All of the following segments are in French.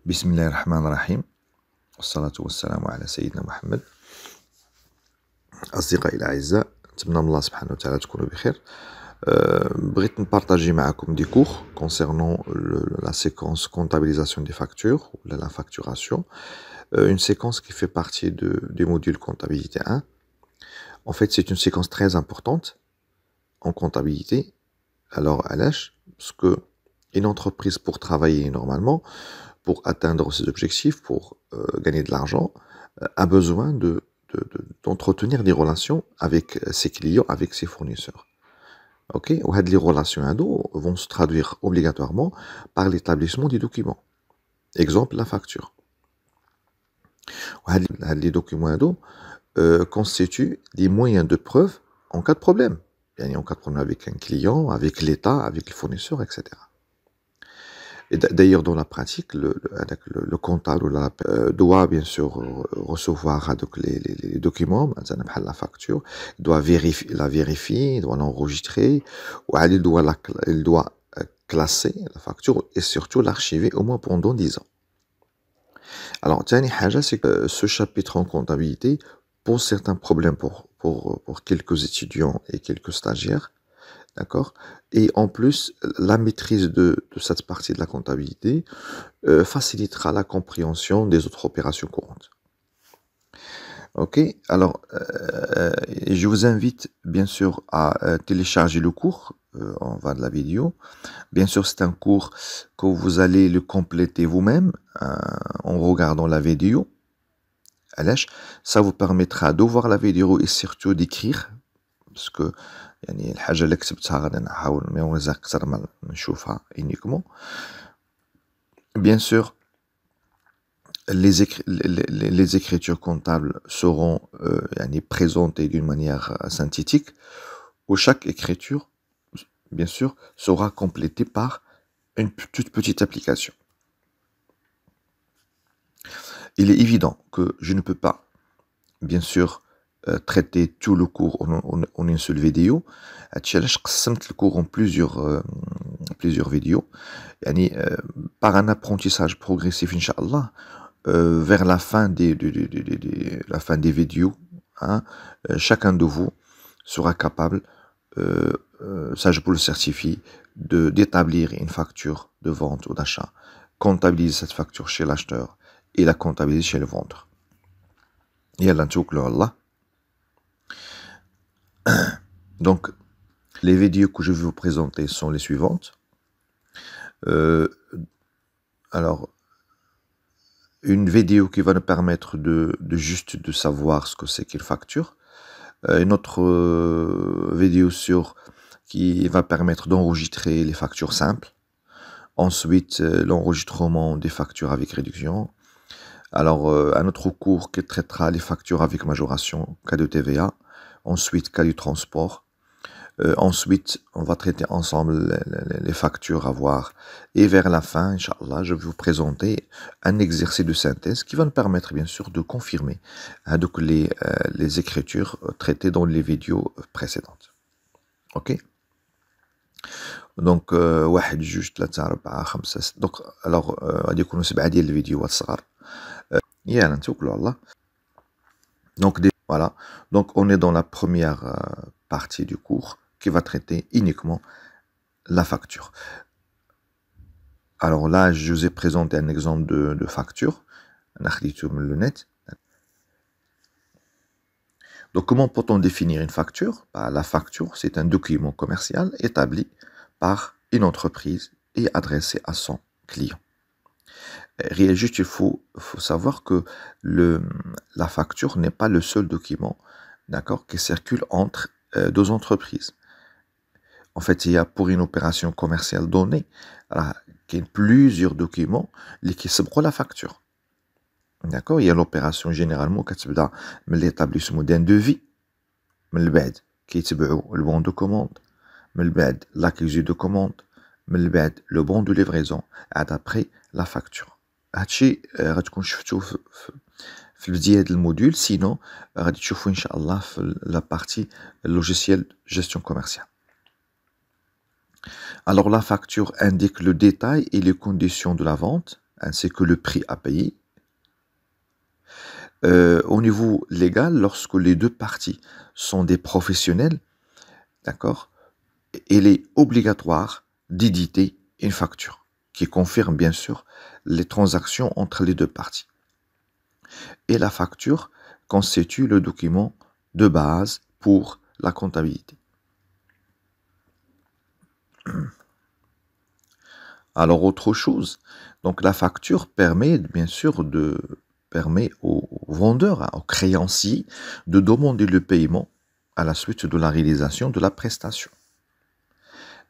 بسم الله الرحمن الرحيم والصلاة والسلام على سيدنا محمد. أصدقائي الأعزاء، نتمنى من الله سبحانه وتعالى تكونوا بخير. بغيت نبارطاجي معكم des cours concernant la séquence comptabilisation des factures ou la facturation, une séquence qui fait partie du module comptabilité 1. En fait, c'est une séquence très importante en comptabilité. Alors, علاش؟ Parce que une entreprise, pour travailler normalement, pour atteindre ses objectifs, pour gagner de l'argent, a besoin d'entretenir des relations avec ses clients, avec ses fournisseurs. Ok, les relations vont se traduire obligatoirement par l'établissement des documents. Exemple, la facture. Les documents constituent des moyens de preuve en cas de problème. En cas de problème avec un client, avec l'État, avec le fournisseur, etc. Et d'ailleurs, dans la pratique, le comptable doit bien sûr recevoir les documents, la facture, il doit la vérifier, il doit l'enregistrer, ou il doit classer la facture et surtout l'archiver au moins pendant 10 ans. Alors, c'est que ce chapitre en comptabilité pose certains problèmes pour quelques étudiants et quelques stagiaires. D'accord. Et en plus, la maîtrise de cette partie de la comptabilité facilitera la compréhension des autres opérations courantes. Ok. Alors, je vous invite bien sûr à télécharger le cours en bas de la vidéo. Bien sûr, c'est un cours que vous allez le compléter vous-même en regardant la vidéo. Ça vous permettra de voir la vidéo et surtout d'écrire, parce que يعني الحاجة اللي كتبتها غادي نحاول نميموريزها أكثر ما نشوفها uniquement. Bien sûr, les écritures comptables seront présentées d'une manière synthétique, où chaque écriture, bien sûr, sera complétée par une toute petite application. Il est évident que je ne peux pas, bien sûr, traiter tout le cours en une seule vidéo. علاش قسمت le cours en plusieurs vidéos. Par un apprentissage progressif, Inch'Allah, vers la fin des vidéos, chacun de vous sera capable, ça je vous le certifie, d'établir une facture de vente ou d'achat, comptabiliser cette facture chez l'acheteur et la comptabiliser chez le vendeur. Yalla ntouklu Allah. Donc, les vidéos que je vais vous présenter sont les suivantes. Alors, une vidéo qui va nous permettre juste de savoir ce que c'est qu'une facture. Une autre vidéo qui va permettre d'enregistrer les factures simples. Ensuite, l'enregistrement des factures avec réduction. Alors, un autre cours qui traitera les factures avec majoration, cas de TVA. Ensuite, cas du transport. Ensuite, on va traiter ensemble les factures à voir. Et vers la fin, Inch'Allah, je vais vous présenter un exercice de synthèse qui va nous permettre, bien sûr, de confirmer les écritures traitées dans les vidéos précédentes. Ok? Donc, واحد جوج ثلاثة أربعة خمسة ستة. Donc, alors, غادي يكونوا 7 ديال الفيديوهات صغار. يلا نتوكلوا على الله. Donc, voilà. Donc, on est dans la première partie du cours qui va traiter uniquement la facture. Alors là, je vous ai présenté un exemple de facture. Donc, comment peut-on définir une facture? La facture, c'est un document commercial établi par une entreprise et adressé à son client. Juste, il faut savoir que la facture n'est pas le seul document, d'accord, qui circule entre deux entreprises. En fait, il y a pour une opération commerciale donnée, il y a plusieurs documents qui sont la facture. D'accord? Il y a l'opération généralement qui est l'établissement d'un devis, qui est le bon de commande, l'acquisition de commande, le bon de livraison, et après la facture. هادشي غتكون شفتوه في البداية ديال الموديول. sinon غادي تشوفوا ان شاء الله في la partie logiciel gestion commerciale. Alors la facture indique le détail et les conditions de la vente ainsi que le prix à payer. Au niveau légal, lorsque les deux parties sont des professionnels, d'accord, il est obligatoire d'éditer une facture qui confirme bien sûr les transactions entre les deux parties. Et la facture constitue le document de base pour la comptabilité. Alors autre chose, donc la facture permet bien sûr permet au vendeur, au créancier, de demander le paiement à la suite de la réalisation de la prestation.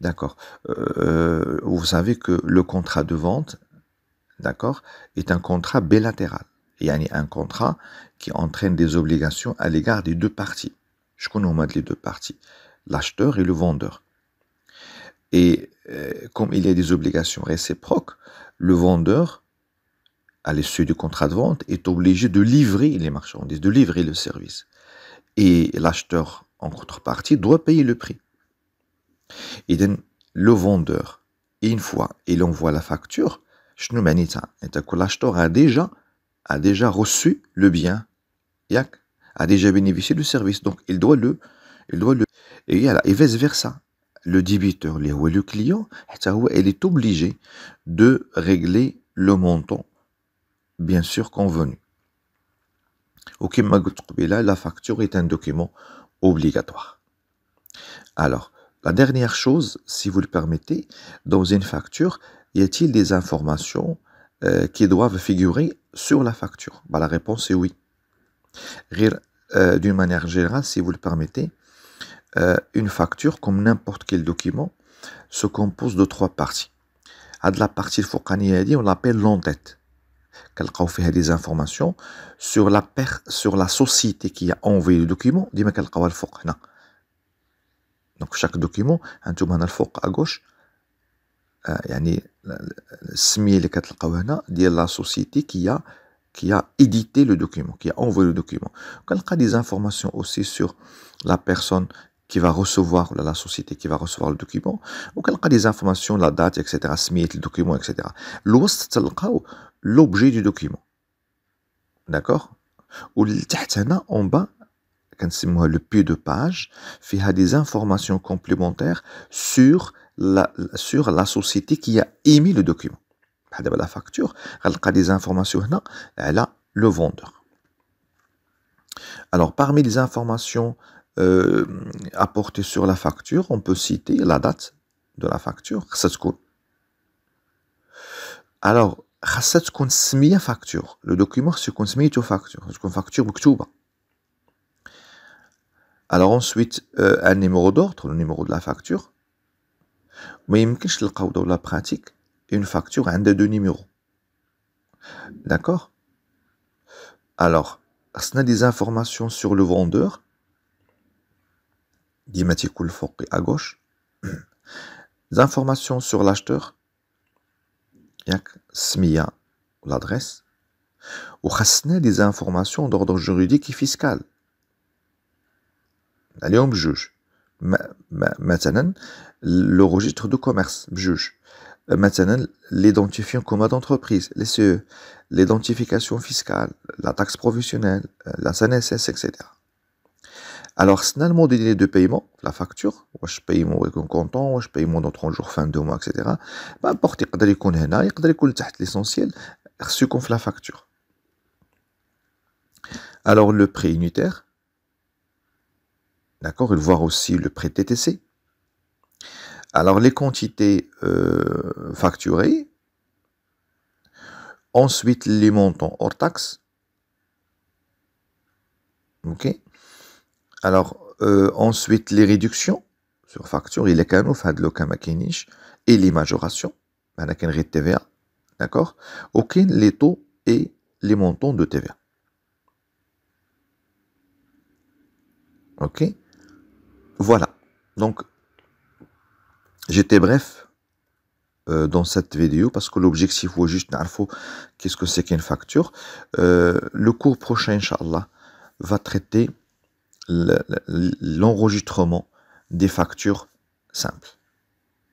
D'accord. Vous savez que le contrat de vente, d'accord, est un contrat bilatéral. Il y a un contrat qui entraîne des obligations à l'égard des deux parties. Je connais les deux parties, l'acheteur et le vendeur. Et comme il y a des obligations réciproques, le vendeur, à l'issue du contrat de vente, est obligé de livrer les marchandises, de livrer le service. Et l'acheteur, en contrepartie, doit payer le prix. Et donc, le vendeur, une fois il envoie la facture, l'acheteur a déjà reçu le bien, a déjà bénéficié du service, donc il doit le, et vice versa. Le débiteur, le client, il est obligé de régler le montant, bien sûr convenu. Ok, la facture est un document obligatoire. Alors, la dernière chose, si vous le permettez, dans une facture, y a-t-il des informations qui doivent figurer sur la facture? La réponse est oui. D'une manière générale, si vous le permettez, une facture, comme n'importe quel document, se compose de trois parties. La partie on l'appelle l'entête. Qu'elle fait des informations sur la société qui a envoyé le document. Donc chaque document, un à gauche, la société qui a édité le document, qui a envoyé le document. Il y a des informations aussi sur la personne qui va recevoir, la société qui va recevoir le document, ou il y a des informations, la date, etc., le document, etc. L'objet du document. D'accord? Ou en bas, le pied de page, il y a des informations complémentaires sur la société qui a émis le document. La facture, il y a des informations là, le vendeur. Alors, parmi les informations apportées sur la facture, on peut citer la date de la facture. Alors, facture. Le document, c'est qu'on se met facture. C'est une facture مكتوبة. Alors ensuite, un numéro d'ordre, le numéro de la facture. Mais il me semble dans la pratique, une facture a deux numéros. D'accord? Alors, on a des informations sur le vendeur. À gauche. Des informations sur l'acheteur. L'adresse. Ou on a des informations d'ordre juridique et fiscal. اليوم بجوج مثلا le registre de commerce بجوج مثلا l'identifiant commun d'entreprise les CE l'identification fiscale la taxe professionnelle la CNSS etc. Alors c'est le modèle de paiement la facture واش paiement يكون comptant واش paiement dans 30 jours fin de mois etc. n'importe يقدر يكون هنا يقدر يكون تحت l'essentiel reçu comme la facture. Alors le prix unitaire. D'accord, et voir aussi le prêt TTC. Alors, les quantités facturées. Ensuite, les montants hors taxes. Ok. Alors, ensuite, les réductions sur facture. Il y a et les majorations. TVA. D'accord. Ok, les taux et les montants de TVA. Ok. Voilà, donc j'étais bref dans cette vidéo parce que l'objectif est juste d'info qu'est-ce que c'est qu'une facture. Le cours prochain, Inch'Allah, va traiter l'enregistrement des factures simples.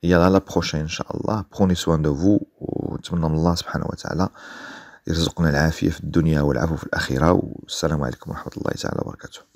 Et à la prochaine, Inch'Allah, prenez soin de vous. ونتمنى من الله سبحانه وتعالى يرزقنا العافية في الدنيا والعفو في الآخرة. والسلام عليكم ورحمة الله تعالى وبركاته.